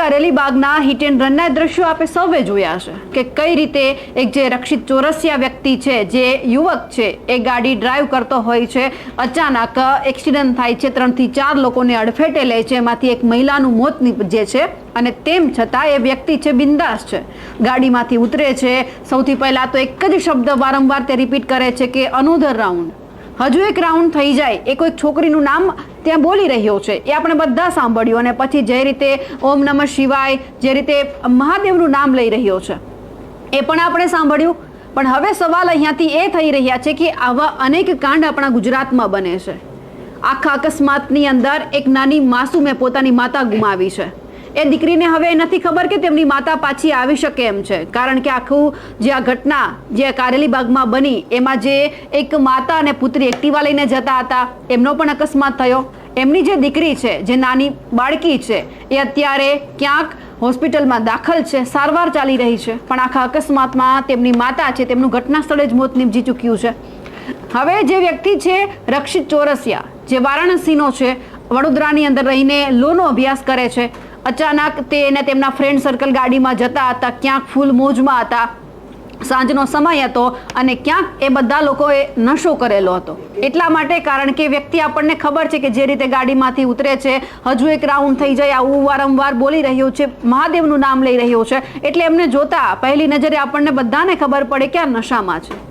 Kareli બાગના hit and રનના દ્રશ્યો આપણે સૌએ જોયા છે કે કઈ રીતે એક જે રક્ષિત ચોરસિયા વ્યક્તિ છે, જે યુવક છે, એ ગાડી ડ્રાઈવ કરતો હોય છે, અચાનક એક્સિડન્ટ થાય છે, 3 થી 4 લોકોને અડફેટે લે છે, એમાંથી એક મહિલાનું મોત નીપજે છે અને તેમ છતાં એ વ્યક્તિ છે બિંદાસ છે, ગાડીમાંથી ઉતરે છે, સૌથી પહેલા તો એક જ શબ્દ વારંવાર તે રિપીટ કરે છે કે અનધર રાઉન્ડ, હજુ એક રાઉન્ડ થઈ જાય, એ કોઈ છોકરીનું નામ ત્યાં બોલી રહ્યો છે, એ આપણે બધા સાંભળ્યું, અને પછી જે રીતે ઓમ નમઃ શિવાય, જે રીતે મહાદેવનું નામ લઈ રહ્યો છે, એ પણ આપણે સાંભળ્યું. પણ હવે સવાલ અહીંયાથી એ થઈ રહ્યા છે કે આવા અનેક કાંડ આપણા ગુજરાતમાં બને છે. આખા અકસ્માતની અંદર એક નાની માસૂમે પોતાની માતા ગુમાવી છે. એ દીકરીને હવે નથી ખબર કે તેમની માતા પાછી આવી શકે એમ છે, કારણ કે આખું જે આ ઘટના જે કારેલી બાગમાં બની, એમાં જે એક માતા અને પુત્રી એક્ટિવા લઈને જતા હતા, એમનો પણ અકસ્માત થયો. એમની જે દીકરી છે, જે નાની બાળકી છે, એ અત્યારે ક્યાંક હોસ્પિટલમાં દાખલ છે, સારવાર ચાલી રહી છે, પણ આખા અકસ્માતમાં તેમની માતા છે, તેમનું ઘટના સ્થળે જ મોત નીપજી ચૂક્યું છે. હવે જે વ્યક્તિ છે રક્ષિત ચોરસિયા, જે વારાણસીનો છે, વડોદરાની અંદર રહીને લોનો અભ્યાસ કરે છે, અચાનક તે અને તેમના ફ્રેન્ડ સર્કલ ગાડીમાં જતા હતા, ક્યાંક ફૂલ મોજમાં હતા, સાંજનો સમય હતો, અને ક્યાંક એ બધા લોકોએ નશો કરેલો હતો. એટલા માટે કારણ કે વ્યક્તિ આપણને ખબર છે કે જે રીતે ગાડીમાંથી ઉતરે છે, હજુ એક રાઉન્ડ થઈ જાય આવું વારંવાર બોલી રહ્યો છે, મહાદેવનું નામ લઈ રહ્યો છે, એટલે એમને જોતા પહેલી નજરે આપણને બધાને ખબર પડે કે આ નશામાં છે.